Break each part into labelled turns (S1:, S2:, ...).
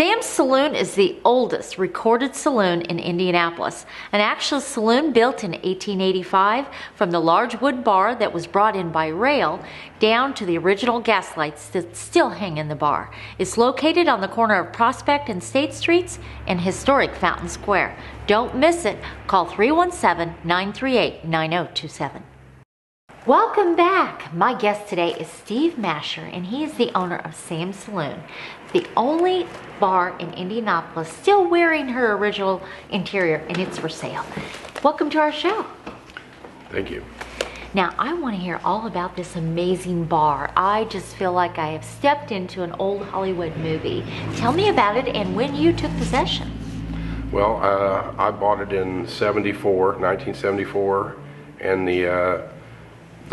S1: Sam's Saloon is the oldest recorded saloon in Indianapolis, an actual saloon built in 1885 from the large wood bar that was brought in by rail down to the original gas lights that still hang in the bar. It's located on the corner of Prospect and State Streets in historic Fountain Square. Don't miss it. Call 317-938-9027. Welcome back. My guest today is Steve Masher, and he is the owner of Sam's Saloon, the only bar in Indianapolis still wearing her original interior, and it's for sale. Welcome to our show.
S2: Thank you.
S1: Now, I want to hear all about this amazing bar. I just feel like I have stepped into an old Hollywood movie. Tell me about it and when you took possession.
S2: Well, I bought it in 1974, and the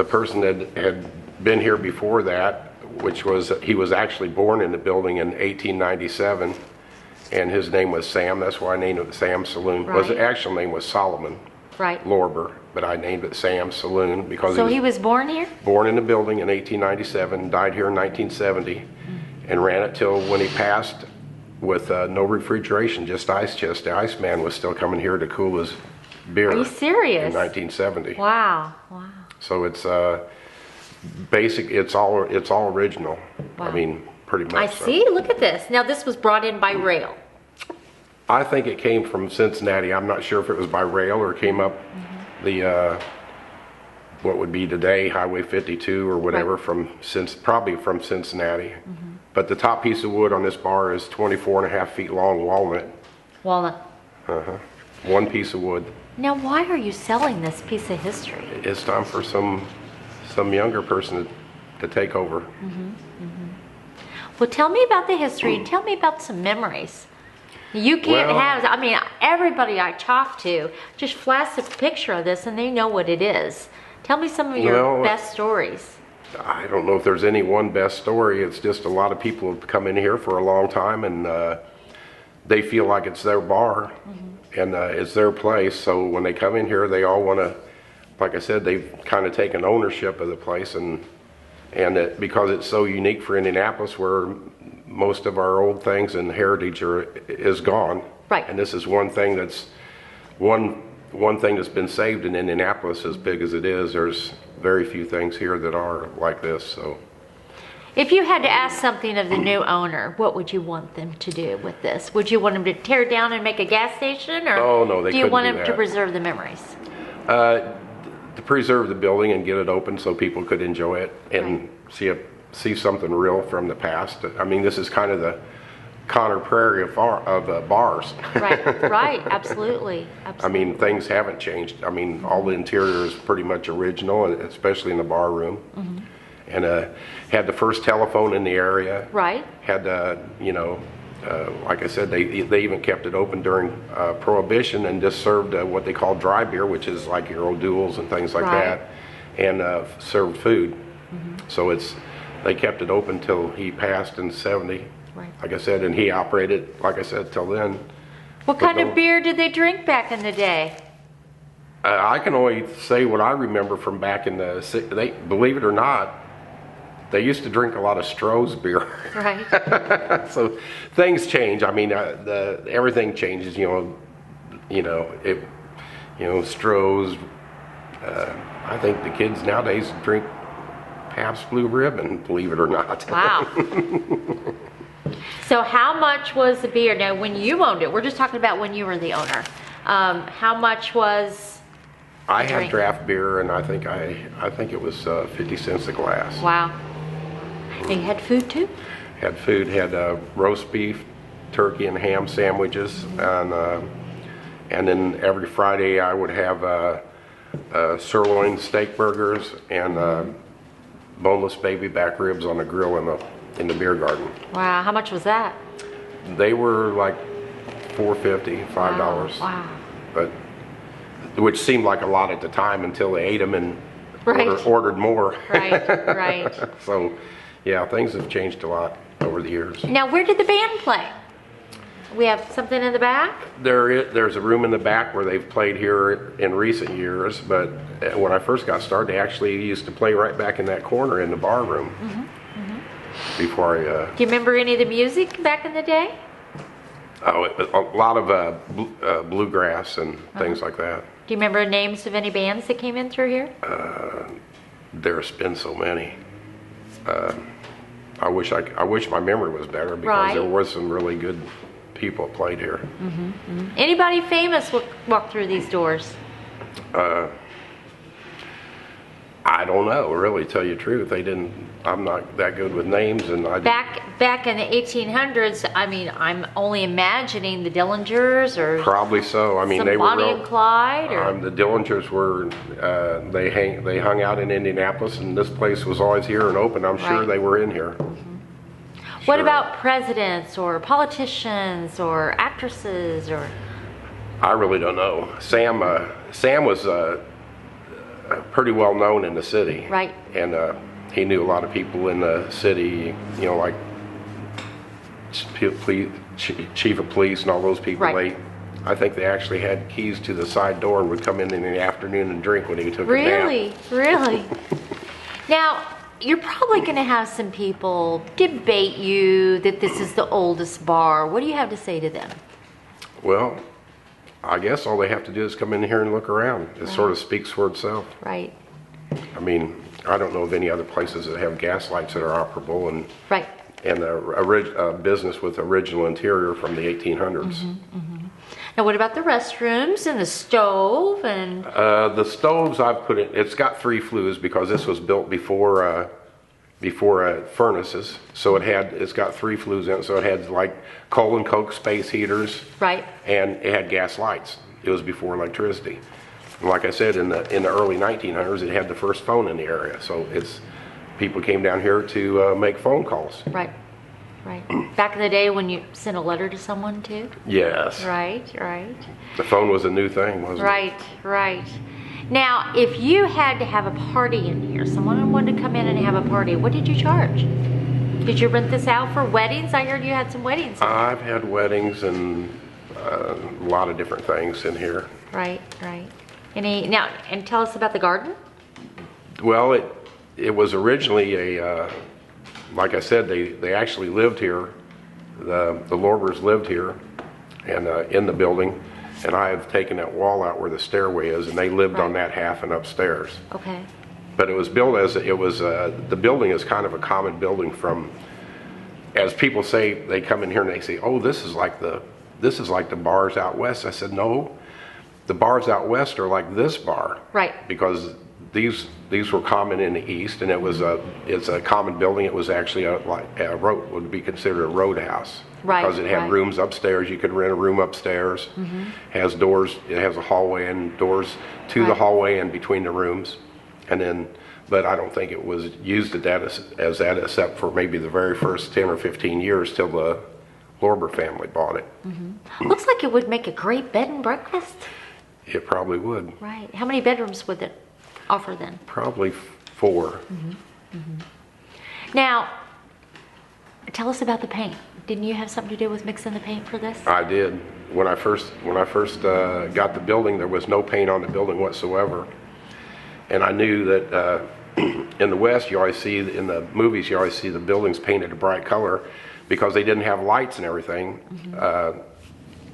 S2: person that had been here before that, which was, he was actually born in the building in 1897, and his name was Sam. That's why I named it Sam's Saloon.
S1: Right.
S2: His actual name was Solomon Lorber, but I named it Sam's Saloon because
S1: he was born here?
S2: Born in the building in 1897, died here in 1970, and ran it till when he passed with no refrigeration, just ice chest. The Iceman was still coming here to cool his beer.
S1: Are you serious?
S2: In 1970.
S1: Wow. Wow.
S2: So it's basic. It's all original.
S1: Wow.
S2: I mean, pretty much.
S1: I see. Look at this. Now this was brought in by rail.
S2: I think it came from Cincinnati. I'm not sure if it was by rail or came up the what would be today Highway 52 or whatever, probably from Cincinnati. But the top piece of wood on this bar is 24.5 feet long, walnut.
S1: Walnut.
S2: One piece of wood.
S1: Now, why are you selling this piece of history?
S2: It's time for some younger person to take over.
S1: Well, tell me about the history and tell me about some memories. You can't I mean, everybody I talk to just flash a picture of this and they know what it is. Tell me some of your best stories.
S2: I don't know if there's any one best story. It's just a lot of people have come in here for a long time, and they feel like it's their bar and it's their place. So when they come in here, they all want to, like I said, they've kind of taken ownership of the place, and because it's so unique for Indianapolis, where most of our old things and heritage is gone. Right. And this is one thing that's one thing that's been saved in Indianapolis, as big as it is. There's very few things here that are like this. So
S1: if you had to ask something of the new owner, what would you want them to do with this? Would you want them to tear it down and make a gas station, or
S2: they
S1: do you want
S2: couldn't
S1: them to preserve the memories?
S2: To preserve the building and get it open so people could enjoy it and see something real from the past. I mean, this is kind of the Conner Prairie of bars.
S1: Right, absolutely.
S2: I mean, things haven't changed. I mean, all the interior is pretty much original, especially in the bar room. And had the first telephone in the area. Right. Had, like I said, they even kept it open during Prohibition and just served what they call dry beer, which is like your O'Doul's and things like that, and served food. So they kept it open till he passed in 70. Right. Like I said, and he operated, like I said, till then.
S1: What kind of beer did they drink back in the day?
S2: I can only say what I remember from back in believe it or not, they used to drink a lot of Stroh's beer. Right. So things change. I mean, everything changes. Stroh's. I think the kids nowadays drink Pabst Blue Ribbon, believe it or not.
S1: Wow. So how much was the beer? Now, when you owned it, we're just talking about when you were the owner. How much was
S2: I had draft beer, and I think it was 50 cents a glass.
S1: Wow. And you had food too?
S2: Had food, had roast beef, turkey and ham sandwiches, and then every Friday I would have sirloin steak burgers and boneless baby back ribs on the grill in the beer garden.
S1: Wow, how much was that?
S2: They were like $4.50, $5.
S1: Wow.
S2: But which seemed like a lot at the time until they ate them and ordered more.
S1: Right.
S2: So, yeah, things have changed a lot over the years.
S1: Now, where did the band play? We have something in the back?
S2: There's a room in the back where they've played here in recent years, but when I first got started, they actually used to play right back in that corner in the bar room. Before I...
S1: Do you remember any of the music back in the day?
S2: Oh, a lot of bluegrass and things like that.
S1: Do you remember names of any bands that came in through here?
S2: There's been so many. I wish my memory was better because
S1: Right.
S2: there was some really good people that played here.
S1: Anybody famous walk through these doors?
S2: I don't know, really, tell you the truth. I'm not that good with names, and
S1: Back in the 1800s, I mean, I'm only imagining the Dillingers or
S2: probably so. I mean,
S1: some
S2: they were
S1: Bonnie and Clyde or
S2: the Dillingers were they hung out in Indianapolis, and this place was always here and open. I'm sure
S1: Right.
S2: they were in here.
S1: what
S2: Sure.
S1: about presidents or politicians or actresses or
S2: I really don't know. Sam was pretty well known in the city,
S1: Right.
S2: And he knew a lot of people in the city. You know, like chief of police and all those people.
S1: Right.
S2: I think they actually had keys to the side door and would come in the afternoon and drink when he took a nap.
S1: Really? Really? Now, you're probably going to have some people debate you that this is the oldest bar. What do you have to say to them?
S2: Well, I guess all they have to do is come in here and look around. It sort of speaks for itself.
S1: Right.
S2: I mean, I don't know of any other places that have gas lights that are operable and
S1: Right.
S2: a business with original interior from the 1800s.
S1: Now, what about the restrooms and the stove and
S2: The stoves I've put in, it's got 3 flues because this was built before furnaces. So it's got 3 flues in it. So it had like coal and coke space heaters.
S1: Right.
S2: And it had gas lights. It was before electricity. And like I said, in the early 1900s, it had the first phone in the area. So people came down here to make phone calls.
S1: Right. Right. Back in the day when you sent a letter to someone too?
S2: Yes.
S1: Right, right.
S2: The phone was a new thing, wasn't it?
S1: Right, right. Now, if you had to have a party in here, someone wanted to come in and have a party, what did you charge? Did you rent this out for weddings? I heard you had some weddings.
S2: I've had weddings and a lot of different things in here.
S1: Right, right. Now, and tell us about the garden.
S2: Well, it was originally like I said, they actually lived here. The Lorbers lived here and in the building, and I have taken that wall out where the stairway is, and they lived on
S1: Right.
S2: that half and upstairs.
S1: Okay.
S2: But it was built the building is kind of a common building as people say, they come in here and they say, oh, this is like the bars out west. I said, no, the bars out west are like this bar.
S1: Right.
S2: Because these were common in the east, and it's a common building. It was actually would be considered a roadhouse.
S1: Right,
S2: Because it had
S1: right.
S2: rooms upstairs. You could rent a room upstairs. Has doors. It has a hallway and doors to the
S1: Right.
S2: hallway and between the rooms. But I don't think it was used as that except for maybe the very first 10 or 15 years till the Lorber family bought it.
S1: Looks like it would make a great bed and breakfast.
S2: It probably would.
S1: Right. How many bedrooms would it offer then?
S2: Probably 4.
S1: Now, tell us about the paint. Didn't you have something to do with mixing the paint for this?
S2: I did. When I first got the building, there was no paint on the building whatsoever, and I knew that in the West, in the movies, you always see the buildings painted a bright color because they didn't have lights and everything.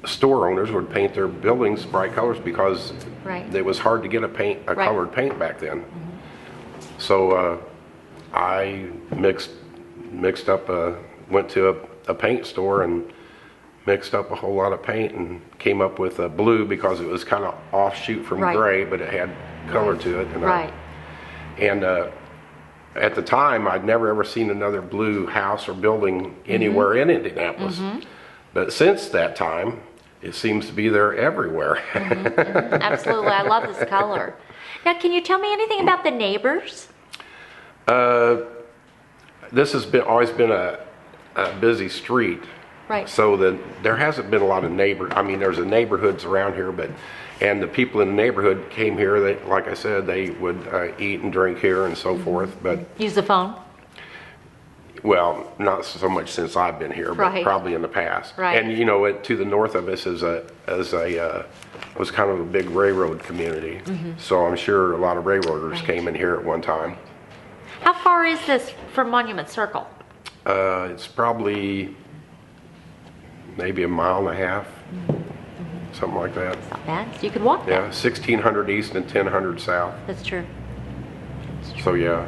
S2: Store owners would paint their buildings bright colors because
S1: Right.
S2: it was hard to get a
S1: Right.
S2: colored paint back then. So I mixed up, went to a paint store and mixed up a whole lot of paint and came up with a blue because it was kind of offshoot from
S1: Right.
S2: gray, but it had color to it.
S1: Right.
S2: At the time, I'd never ever seen another blue house or building anywhere in Indianapolis. But since that time, it seems to be there everywhere.
S1: Absolutely. I love this color. Now, can you tell me anything about the neighbors?
S2: This has always been a busy street.
S1: Right.
S2: So there hasn't been a lot of there's the neighborhoods around here, and the people in the neighborhood came here. Like I said, they would eat and drink here and so forth. But
S1: Use the phone?
S2: well, not so much since I've been here, but
S1: Right.
S2: probably in the past.
S1: Right.
S2: And to the north of us was kind of a big railroad community. So I'm sure a lot of railroaders
S1: Right.
S2: came in here at one time.
S1: How far is this from Monument Circle?
S2: It's probably maybe a mile and a half, something like that.
S1: Not bad. So you could walk
S2: Yeah,
S1: that.
S2: 1600 east and 1000 south.
S1: That's true.
S2: So yeah,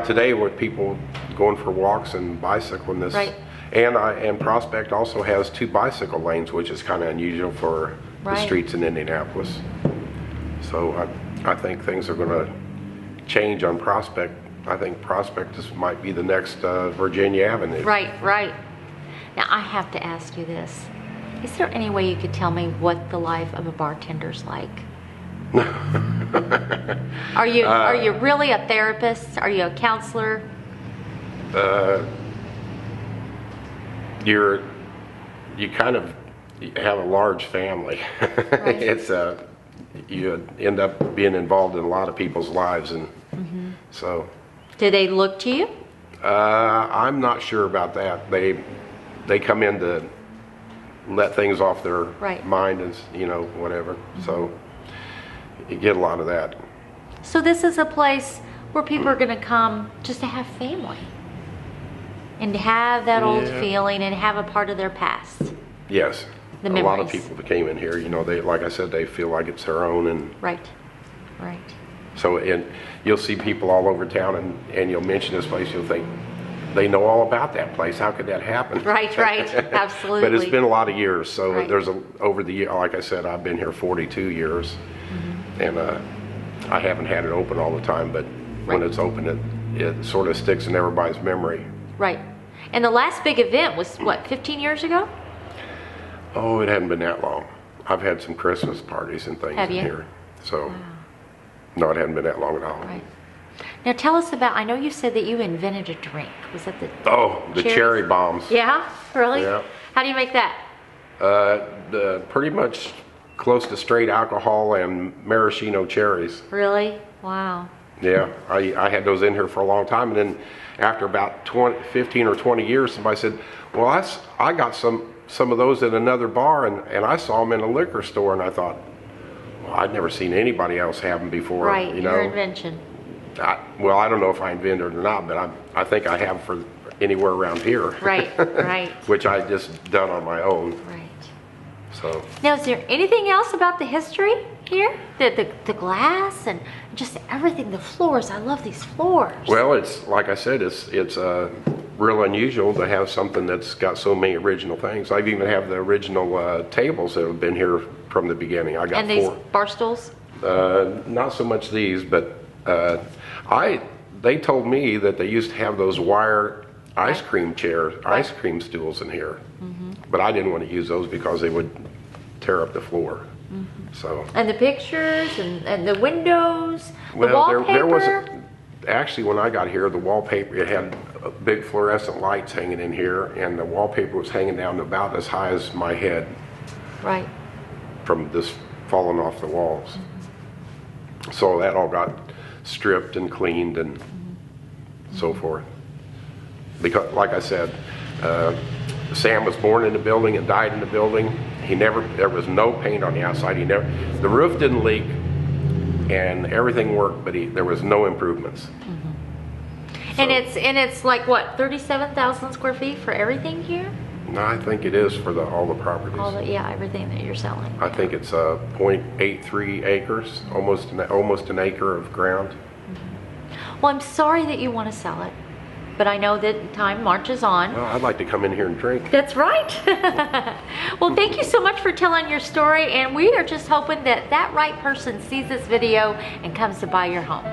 S2: today with people going for walks and bicycling this,
S1: Right.
S2: and Prospect also has 2 bicycle lanes, which is kind of unusual for the
S1: Right.
S2: streets in Indianapolis. So I think things are going to change on Prospect. I think Prospect might be the next Virginia Avenue.
S1: Right, right. Now I have to ask you this. Is there any way you could tell me what the life of a bartender's like? Are you really a therapist? Are you a counselor?
S2: You kind of have a large family.
S1: Right.
S2: It's you end up being involved in a lot of people's lives, and so
S1: Do they look to you?
S2: I'm not sure about that. They come in to let things off their
S1: Right.
S2: mind, and whatever. So you get a lot of that.
S1: So this is a place where people are going to come just to have family and to have that old
S2: Yeah.
S1: feeling and have a part of their past.
S2: Yes,
S1: The
S2: a lot of
S1: memories.
S2: people that came in here, they, like I said, they feel like it's their own, and
S1: Right, right.
S2: so, and you'll see people all over town, and you'll mention this place, you'll think, they know all about that place. How could that happen?
S1: Right, right. Absolutely.
S2: But it's been a lot of years, so
S1: Right.
S2: there's over the year, like I said, I've been here 42 years, and I haven't had it open all the time, but when
S1: Right.
S2: it's open, it sort of sticks in everybody's memory.
S1: Right. And the last big event was, what, 15 years ago?
S2: Oh, it hadn't been that long. I've had some Christmas parties and things
S1: Have
S2: in
S1: you?
S2: here, so no, it hadn't been that long at all.
S1: Right. Now tell us about, I know you said that you invented a drink. Was that the...
S2: Oh, the
S1: Cherries?
S2: cherry bombs.
S1: Yeah? Really?
S2: Yeah.
S1: How do you make that?
S2: Pretty much close to straight alcohol and maraschino cherries.
S1: Really? Wow.
S2: Yeah, I had those in here for a long time, and then after about 15 or 20 years, somebody said, well, I got some of those at another bar, and I saw them in a liquor store, and I thought, well, I'd never seen anybody else have them before.
S1: Right,
S2: you
S1: your
S2: know.
S1: invention.
S2: I don't know if I invented it or not, but I think I have for anywhere around here.
S1: Right, right,
S2: Which I just done on my own.
S1: right.
S2: So
S1: Now, is there anything else about the history here? The glass and just everything, the floors. I love these floors.
S2: well, it's like I said, it's real unusual to have something that's got so many original things. I even have the original tables that have been here from the beginning. I got
S1: And these
S2: 4.
S1: bar stools?
S2: Not so much these, but they told me that they used to have those wire ice cream chairs, ice cream stools in here. But I didn't want to use those because they would tear up the floor. So,
S1: And the pictures and the windows, the
S2: well,
S1: wallpaper.
S2: there was actually, when I got here, the wallpaper, it had big fluorescent lights hanging in here, and the wallpaper was hanging down about as high as my head
S1: Right.
S2: from this falling off the walls. So that all got stripped and cleaned and so forth. Because, like I said, Sam was born in the building and died in the building. There was no paint on the outside. The roof didn't leak, and everything worked, but there was no improvements.
S1: And it's like what, 37,000 square feet for everything here?
S2: No, I think it is for all the properties.
S1: Yeah, everything that you're selling.
S2: I think it's 0.83 acres, almost an acre of ground.
S1: Well, I'm sorry that you want to sell it, but I know that time marches on.
S2: Well, I'd like to come in here and drink.
S1: That's right. Well, thank you so much for telling your story, and we are just hoping that that right person sees this video and comes to buy your home.